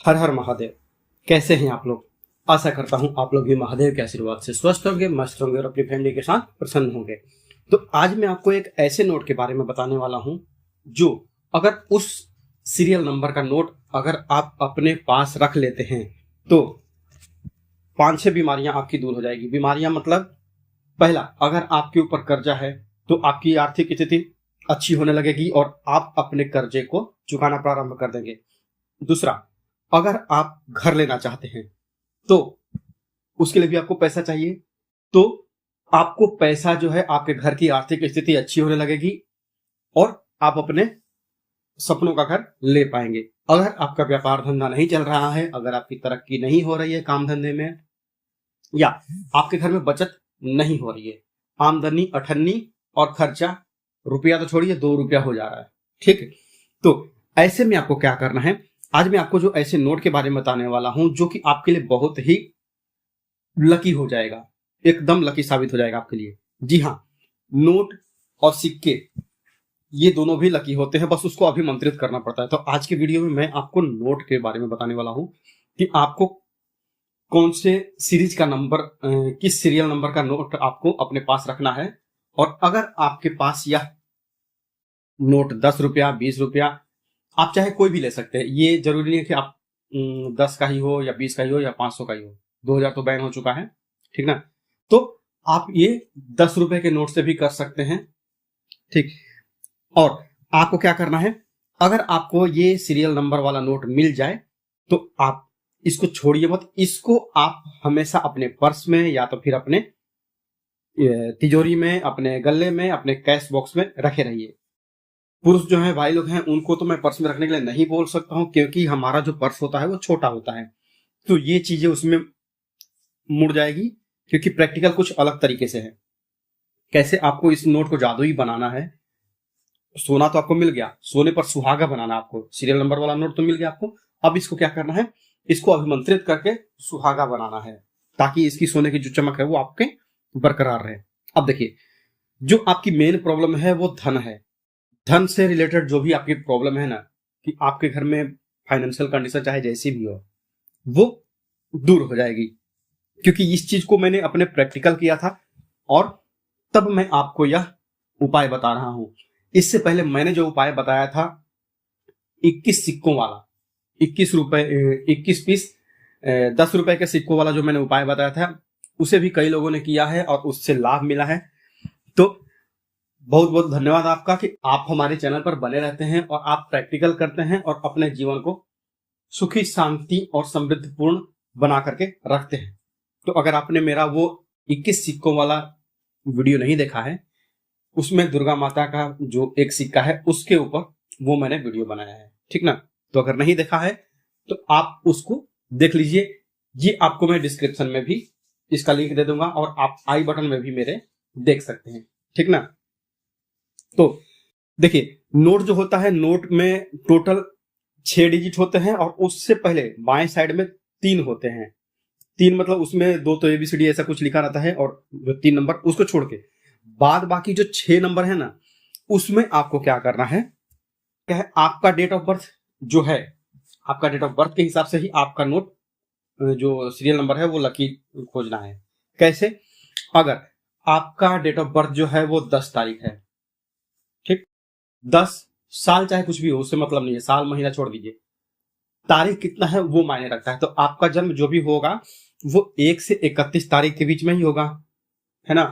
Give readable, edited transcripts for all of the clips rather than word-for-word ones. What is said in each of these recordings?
हर हर महादेव। कैसे हैं आप लोग? आशा करता हूं आप लोग भी महादेव के आशीर्वाद से स्वस्थ होंगे, मस्त होंगे और अपनी फैमिली के साथ प्रसन्न होंगे। तो आज मैं आपको एक ऐसे नोट के बारे में बताने वाला हूं जो अगर उस सीरियल नंबर का नोट अगर आप अपने पास रख लेते हैं तो 5-6 बीमारियां आपकी दूर हो जाएगी। बीमारियां मतलब, पहला, अगर आपके ऊपर कर्जा है तो आपकी आर्थिक स्थिति अच्छी होने लगेगी और आप अपने कर्जे को चुकाना प्रारंभ कर देंगे। दूसरा, अगर आप घर लेना चाहते हैं तो उसके लिए भी आपको पैसा चाहिए, तो आपको पैसा जो है आपके घर की आर्थिक स्थिति अच्छी होने लगेगी और आप अपने सपनों का घर ले पाएंगे। अगर आपका व्यापार धंधा नहीं चल रहा है, अगर आपकी तरक्की नहीं हो रही है काम धंधे में, या आपके घर में बचत नहीं हो रही है, आमदनी अठन्नी और खर्चा रुपया तो छोड़िए 2 रुपया हो जा रहा है, ठीक है, तो ऐसे में आपको क्या करना है। आज मैं आपको जो ऐसे नोट के बारे में बताने वाला हूं जो कि आपके लिए बहुत ही लकी हो जाएगा, एकदम लकी साबित हो जाएगा आपके लिए। जी हाँ, नोट और सिक्के ये दोनों भी लकी होते हैं, बस उसको अभिमंत्रित करना पड़ता है। तो आज के वीडियो में मैं आपको नोट के बारे में बताने वाला हूं कि आपको कौन से सीरीज का नंबर, किस सीरियल नंबर का नोट आपको अपने पास रखना है। और अगर आपके पास यह नोट 10 रुपया, 20 रुपया, आप चाहे कोई भी ले सकते हैं, ये जरूरी नहीं है कि आप 10 का ही हो या 20 का ही हो या 500 का ही हो। 2000 तो बैन हो चुका है, ठीक ना। तो आप ये 10 रुपए के नोट से भी कर सकते हैं, ठीक। और आपको क्या करना है, अगर आपको ये सीरियल नंबर वाला नोट मिल जाए तो आप इसको छोड़िए मत, इसको आप हमेशा अपने पर्स में या तो फिर अपने तिजोरी में, अपने गले में, अपने कैश बॉक्स में रखे रहिए। पुरुष जो है, भाई लोग हैं, उनको तो मैं पर्स में रखने के लिए नहीं बोल सकता हूं क्योंकि हमारा जो पर्स होता है वो छोटा होता है, तो ये चीजें उसमें मुड़ जाएगी, क्योंकि प्रैक्टिकल कुछ अलग तरीके से है। कैसे आपको इस नोट को जादुई बनाना है। सोना तो आपको मिल गया, सोने पर सुहागा बनाना आपको, सीरियल नंबर वाला नोट तो मिल गया आपको। अब इसको क्या करना है, इसको अभिमंत्रित करके सुहागा बनाना है ताकि इसकी सोने की जो चमक है वो आपके बरकरार रहे। अब देखिए, जो आपकी मेन प्रॉब्लम है वो धन है। धन से रिलेटेड जो भी आपकी प्रॉब्लम है ना, कि आपके घर में फाइनेंशियल कंडीशन चाहे जैसी भी हो, वो दूर हो जाएगी, क्योंकि इस चीज को मैंने अपने प्रैक्टिकल किया था और तब मैं आपको यह उपाय बता रहा हूं। इससे पहले मैंने जो उपाय बताया था 21 सिक्कों वाला, 21 रुपए, 21 पीस 10 रुपए के सिक्कों वाला जो मैंने उपाय बताया था, उसे भी कई लोगों ने किया है और उससे लाभ मिला है। तो बहुत बहुत धन्यवाद आपका कि आप हमारे चैनल पर बने रहते हैं और आप प्रैक्टिकल करते हैं और अपने जीवन को सुखी, शांति और समृद्धपूर्ण बना करके रखते हैं। तो अगर आपने मेरा वो 21 सिक्कों वाला वीडियो नहीं देखा है, उसमें दुर्गा माता का जो एक सिक्का है उसके ऊपर वो मैंने वीडियो बनाया है, ठीक ना। तो अगर नहीं देखा है तो आप उसको देख लीजिए। ये आपको मैं डिस्क्रिप्शन में भी इसका लिंक दे दूंगा और आप आई बटन में भी मेरे देख सकते हैं, ठीक ना। तो देखिए, नोट जो होता है, नोट में टोटल 6 डिजिट होते हैं और उससे पहले बाएं साइड में 3 होते हैं। 3 मतलब उसमें 2 तो ABCD ऐसा कुछ लिखा रहता है और जो 3 नंबर उसको छोड़ के बाद बाकी जो 6 नंबर है ना, उसमें आपको क्या करना है, क्या है, आपका डेट ऑफ बर्थ जो है, आपका डेट ऑफ बर्थ के हिसाब से ही आपका नोट जो सीरियल नंबर है वो लकी खोजना है। कैसे? अगर आपका डेट ऑफ बर्थ जो है वो 10 तारीख है, ठीक, 10 साल चाहे कुछ भी हो, उससे मतलब नहीं है, साल महीना छोड़ दीजिए, तारीख कितना है वो मायने रखता है। तो आपका जन्म जो भी होगा वो 1 से 31 तारीख के बीच में ही होगा, है ना।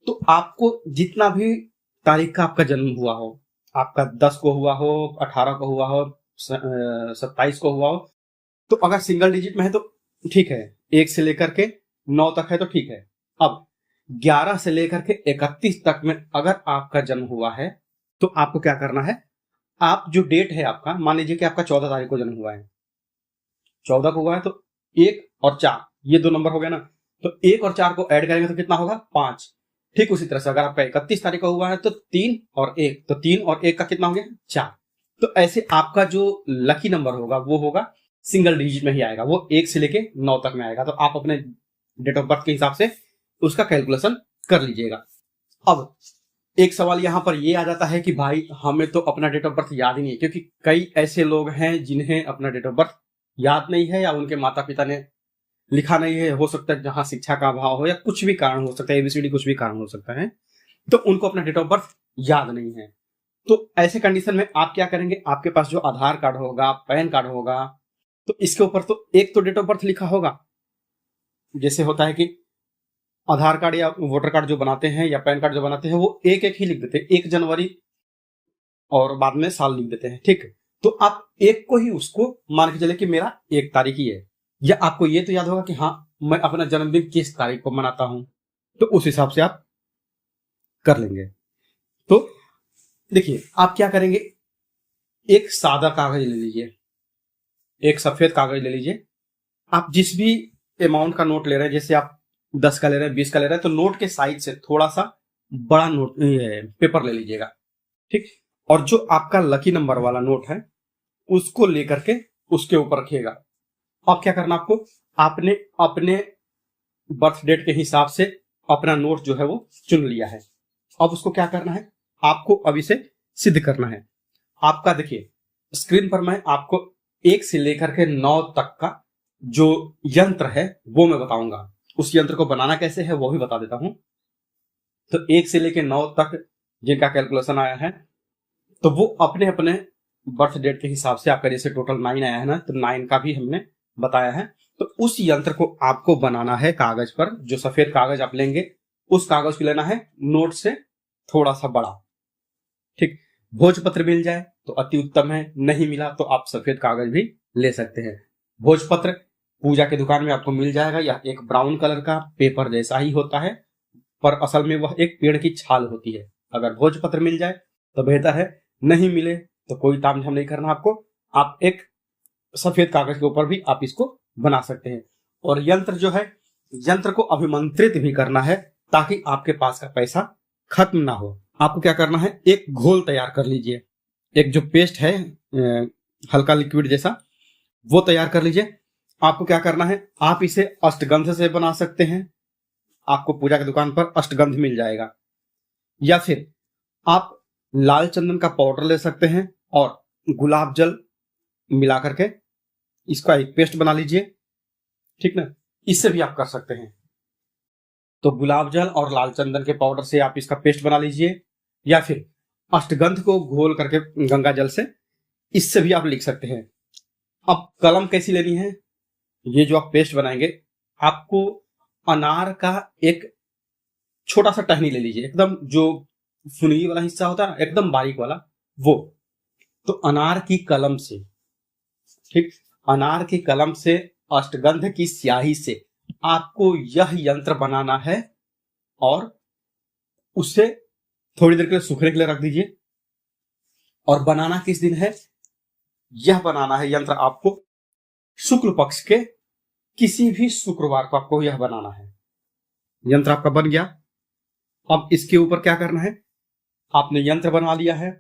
तो आपको जितना भी तारीख का आपका जन्म हुआ हो, आपका 10 को हुआ हो, 18 को हुआ हो, 27 को हुआ हो, तो अगर सिंगल डिजिट में है तो ठीक है, 1 से लेकर के 9 तक है तो ठीक है। अब 11 से लेकर के 31 तक में अगर आपका जन्म हुआ है तो आपको क्या करना है, आप जो डेट है आपका, मान लीजिए कि आपका 14 तारीख को जन्म हुआ है, 14 को हुआ है, तो 1 और 4 ये 2 नंबर हो गए ना, तो 1 और 4 को ऐड करेंगे तो कितना होगा, 5। ठीक उसी तरह से अगर आपका 31 तारीख को हुआ है तो 3 और 1, तो 3 और 1 का कितना हो गया, 4। तो ऐसे आपका जो लकी नंबर होगा वो होगा सिंगल डिजिट में ही आएगा, वो 1 से लेके 9 तक में आएगा। तो आप अपने डेट ऑफ बर्थ के हिसाब से उसका कैलकुलेशन कर लीजिएगा। अब एक सवाल यहां पर ये आ जाता है कि भाई हमें तो अपना डेट ऑफ बर्थ याद ही नहीं है, क्योंकि कई ऐसे लोग हैं जिन्हें अपना डेट ऑफ बर्थ याद नहीं है या उनके माता पिता ने लिखा नहीं है, हो सकता है जहां शिक्षा का अभाव हो या कुछ भी कारण हो सकता है, एबीसीडी कुछ भी कारण हो सकता है, तो उनको अपना डेट ऑफ बर्थ याद नहीं है। तो ऐसे कंडीशन में आप क्या करेंगे, आपके पास जो आधार कार्ड होगा, पैन कार्ड होगा, तो इसके ऊपर तो एक तो डेट ऑफ बर्थ लिखा होगा। जैसे होता है कि आधार कार्ड या वोटर कार्ड जो बनाते हैं या पैन कार्ड जो बनाते हैं वो एक एक ही लिख देते हैं, 1 जनवरी और बाद में साल लिख देते हैं, ठीक। तो आप एक को ही उसको मान के चले कि मेरा 1 तारीख ही है, या आपको ये तो याद होगा कि हाँ मैं अपना जन्मदिन किस तारीख को मनाता हूं, तो उस हिसाब से आप कर लेंगे। तो देखिए आप क्या करेंगे, एक सादा कागज ले लीजिए, एक सफेद कागज ले लीजिए। आप जिस भी अमाउंट का नोट ले रहे हैं, जैसे आप 10 का ले रहे हैं, 20 का ले रहे हैं, तो नोट के साइज से थोड़ा सा बड़ा नोट पेपर ले लीजिएगा, ठीक। और जो आपका लकी नंबर वाला नोट है उसको लेकर के उसके ऊपर रखिएगा। अब क्या करना आपको, आपने अपने बर्थ डेट के हिसाब से अपना नोट जो है वो चुन लिया है। अब उसको क्या करना है, आपको अब इसे सिद्ध करना है। आपका देखिए स्क्रीन पर मैं आपको 1 से लेकर के 9 तक का जो यंत्र है वो मैं बताऊंगा, उस यंत्र को बनाना कैसे है वो भी बता देता हूं। तो 1 से लेकर 9 तक जिनका कैलकुलेशन आया है, तो वो अपने अपने बर्थ डेट के हिसाब से, आपका जैसे टोटल 9 आया है ना, तो 9 का भी हमने बताया है। तो उस यंत्र को आपको बनाना है कागज पर, जो सफेद कागज आप लेंगे उस कागज को लेना है नोट से थोड़ा सा बड़ा, ठीक। भोजपत्र मिल जाए तो अति उत्तम है, नहीं मिला तो आप सफेद कागज भी ले सकते हैं। भोजपत्र पूजा की दुकान में आपको मिल जाएगा, या एक ब्राउन कलर का पेपर जैसा ही होता है, पर असल में वह एक पेड़ की छाल होती है। अगर भोजपत्र मिल जाए तो बेहतर है, नहीं मिले तो कोई तामझाम नहीं करना आपको, आप एक सफेद कागज के ऊपर भी आप इसको बना सकते हैं। और यंत्र जो है, यंत्र को अभिमंत्रित भी करना है ताकि आपके पास का पैसा खत्म ना हो। आपको क्या करना है, एक घोल तैयार कर लीजिए, एक जो पेस्ट है हल्का लिक्विड जैसा, वो तैयार कर लीजिए। आपको क्या करना है, आप इसे अष्टगंध से बना सकते हैं, आपको पूजा की दुकान पर अष्टगंध मिल जाएगा, या फिर आप लाल चंदन का पाउडर ले सकते हैं और गुलाब जल मिला करके इसका एक पेस्ट बना लीजिए, ठीक ना। इससे भी आप कर सकते हैं। तो गुलाब जल और लाल चंदन के पाउडर से आप इसका पेस्ट बना लीजिए, या फिर अष्टगंध को घोल करके गंगा जल से, इससे भी आप लिख सकते हैं। अब कलम कैसी लेनी है, ये जो आप पेस्ट बनाएंगे, आपको अनार का एक छोटा सा टहनी ले लीजिए, एकदम जो सुनगी वाला हिस्सा होता है ना, एकदम बारीक वाला वो। तो अनार की कलम से, ठीक, अनार की कलम से अष्टगंध की स्याही से आपको यह यंत्र बनाना है, और उसे थोड़ी देर के लिए सूखने के लिए रख दीजिए। और बनाना किस दिन है, यह बनाना है यंत्र आपको शुक्ल पक्ष के किसी भी शुक्रवार को आपको यह बनाना है। यंत्र आपका बन गया। अब इसके ऊपर क्या करना है, आपने यंत्र बना लिया है,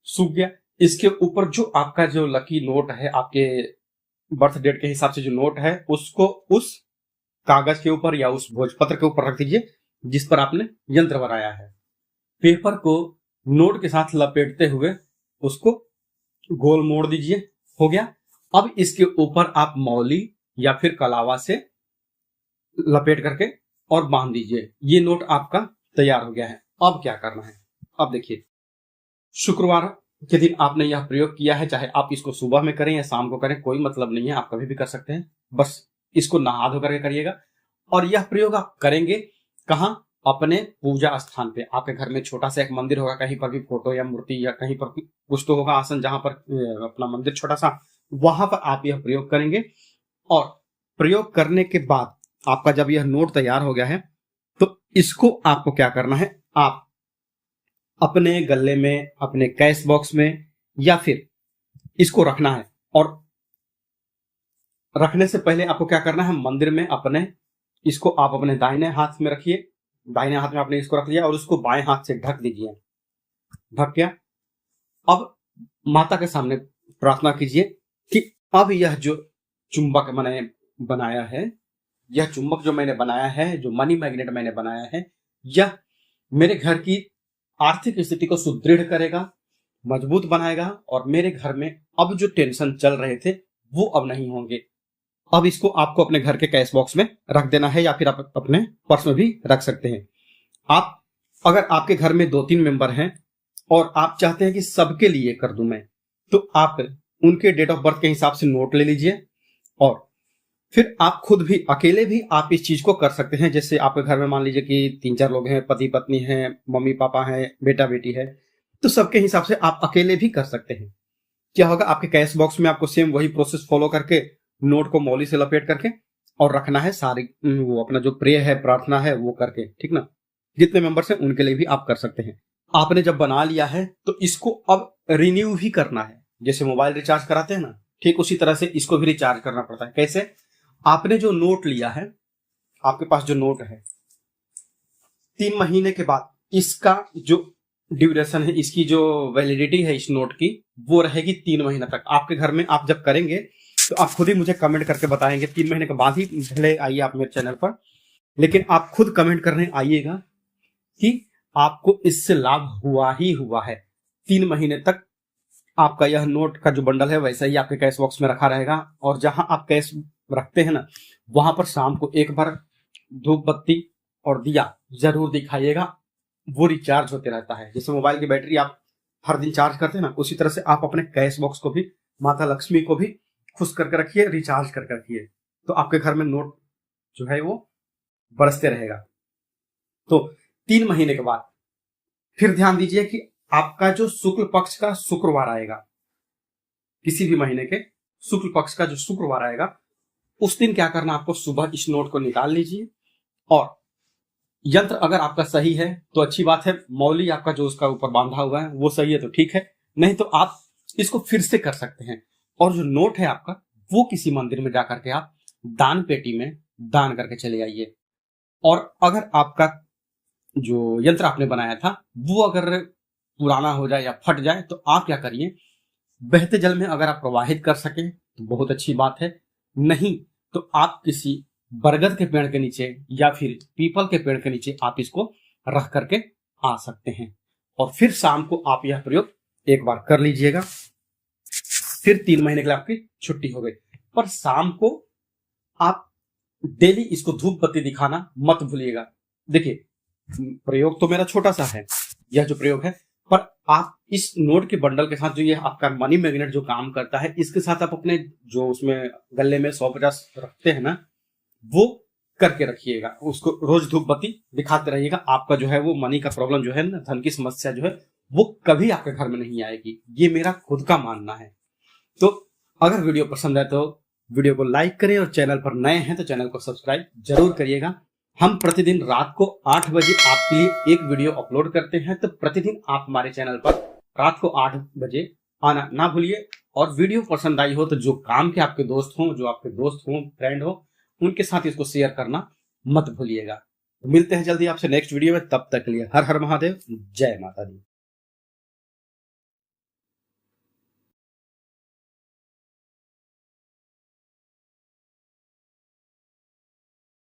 सूख गया, इसके ऊपर जो आपका जो लकी नोट है, आपके बर्थ डेट के हिसाब से जो नोट है, उसको उस कागज के ऊपर या उस भोजपत्र के ऊपर रख दीजिए जिस पर आपने यंत्र बनाया है। पेपर को नोट के साथ लपेटते हुए उसको गोल मोड़ दीजिए, हो गया। अब इसके ऊपर आप मौली या फिर कलावा से लपेट करके और बांध दीजिए। ये नोट आपका तैयार हो गया है। अब क्या करना है, अब देखिए, शुक्रवार के दिन आपने यह प्रयोग किया है, चाहे आप इसको सुबह में करें या शाम को करें, कोई मतलब नहीं है, आप कभी भी कर सकते हैं। बस इसको नहा धो करके करिएगा। और यह प्रयोग आप करेंगे कहाँ, अपने पूजा स्थान पे। आपके घर में छोटा सा एक मंदिर होगा, कहीं पर भी फोटो या मूर्ति या कहीं पर कुछ तो होगा आसन, जहां पर अपना मंदिर छोटा सा, वहां पर आप यह प्रयोग करेंगे। और प्रयोग करने के बाद आपका जब यह नोट तैयार हो गया है, तो इसको आपको क्या करना है, आप अपने गले में, अपने कैश बॉक्स में, या फिर इसको रखना है। और रखने से पहले आपको क्या करना है, मंदिर में अपने इसको आप अपने दाहिने हाथ में रखिए, दाहिने हाथ में आपने इसको रख लिया और उसको बाएं हाथ से ढक दीजिए। ढक गया। अब माता के सामने प्रार्थना कीजिए कि अब यह जो चुंबक मैंने बनाया है, यह चुंबक जो मैंने बनाया है, जो मनी मैग्नेट मैंने बनाया है, यह मेरे घर की आर्थिक स्थिति को सुदृढ़ करेगा, मजबूत बनाएगा, और मेरे घर में अब जो टेंशन चल रहे थे वो अब नहीं होंगे। अब इसको आपको अपने घर के कैश बॉक्स में रख देना है, या फिर आप अपने पर्स में भी रख सकते हैं। आप अगर आपके घर में 2-3 मेंबर हैं और आप चाहते हैं कि सबके लिए कर दूं मैं, तो आप उनके डेट ऑफ बर्थ के हिसाब से नोट ले लीजिए, और फिर आप खुद भी अकेले भी आप इस चीज को कर सकते हैं। जैसे आपके घर में मान लीजिए कि 3-4 लोग हैं, पति पत्नी हैं, मम्मी पापा हैं, बेटा बेटी है, तो सबके हिसाब से आप अकेले भी कर सकते हैं। क्या होगा, आपके कैश बॉक्स में आपको सेम वही प्रोसेस फॉलो करके नोट को मौली से लपेट करके और रखना है। सारी वो अपना जो प्रेय है, प्रार्थना है, वो करके, ठीक ना। जितने मेंबर्स हैं उनके लिए भी आप कर सकते हैं। आपने जब बना लिया है तो इसको अब रिन्यू भी करना है। जैसे मोबाइल रिचार्ज कराते हैं ना, ठीक उसी तरह से इसको भी रिचार्ज करना पड़ता है। कैसे? आपने जो नोट लिया है, आपके पास जो नोट है, 3 महीने के बाद इसका जो ड्यूरेशन है, इसकी जो वैलिडिटी है इस नोट की, वो रहेगी 3 महीने तक। आपके घर में आप जब करेंगे तो आप खुद ही मुझे कमेंट करके बताएंगे। 3 महीने के बाद ही भले आइए आप मेरे चैनल पर, लेकिन आप खुद कमेंट करने आइएगा कि आपको इससे लाभ हुआ ही हुआ है। 3 महीने तक आपका यह नोट का जो बंडल है वैसा ही आपके कैश बॉक्स में रखा रहेगा, और जहां आप कैश रखते हैं ना, वहां पर शाम को एक बार धूप बत्ती और दिया जरूर दिखाइएगा। वो रिचार्ज होते रहता है। जैसे मोबाइल की बैटरी आप हर दिन चार्ज करते हैं ना, उसी तरह से आप अपने कैश बॉक्स को भी, माता लक्ष्मी को भी खुश करके रखिए, रिचार्ज करके रखिए, तो आपके घर में नोट जो है वो बरसते रहेगा। तो 3 महीने के बाद फिर ध्यान दीजिए कि आपका जो शुक्ल पक्ष का शुक्रवार आएगा, किसी भी महीने के शुक्ल पक्ष का जो शुक्रवार आएगा, उस दिन क्या करना, आपको सुबह इस नोट को निकाल लीजिए, और यंत्र अगर आपका सही है तो अच्छी बात है, मौली आपका जो उसका ऊपर बांधा हुआ है वो सही है तो ठीक है, नहीं तो आप इसको फिर से कर सकते हैं। और जो नोट है आपका, वो किसी मंदिर में जाकर के आप दान पेटी में दान करके चले आइए। और अगर आपका जो यंत्र आपने बनाया था वो अगर पुराना हो जाए या फट जाए, तो आप क्या करिए, बहते जल में अगर आप प्रवाहित कर सकें तो बहुत अच्छी बात है, नहीं तो आप किसी बरगद के पेड़ के नीचे या फिर पीपल के पेड़ के नीचे आप इसको रख करके आ सकते हैं। और फिर शाम को आप यह प्रयोग एक बार कर लीजिएगा। फिर 3 महीने के लिए आपकी छुट्टी हो गई। पर शाम को आप डेली इसको धूप बत्ती दिखाना मत भूलिएगा। देखिए, प्रयोग तो मेरा छोटा सा है, यह जो प्रयोग है, पर आप इस नोट के बंडल के साथ जो ये आपका मनी मैग्नेट जो काम करता है, इसके साथ आप अपने जो उसमें गले में 150 रखते हैं ना, वो करके रखिएगा। उसको रोज धूप बत्ती दिखाते रहिएगा। आपका जो है वो मनी का प्रॉब्लम जो है ना, धन की समस्या जो है, वो कभी आपके घर में नहीं आएगी। ये मेरा खुद का मानना है। तो अगर वीडियो पसंद है तो वीडियो को लाइक करें, और चैनल पर नए हैं तो चैनल को सब्सक्राइब जरूर करिएगा। हम प्रतिदिन रात को 8 बजे आपके लिए एक वीडियो अपलोड करते हैं, तो प्रतिदिन आप हमारे चैनल पर रात को 8 बजे आना ना भूलिए। और वीडियो पसंद आई हो तो जो काम के आपके दोस्त हों, जो आपके दोस्त हों, फ्रेंड हो, उनके साथ इसको शेयर करना मत भूलिएगा। मिलते हैं जल्दी आपसे नेक्स्ट वीडियो में, तब तक के लिए हर हर महादेव, जय माता दी।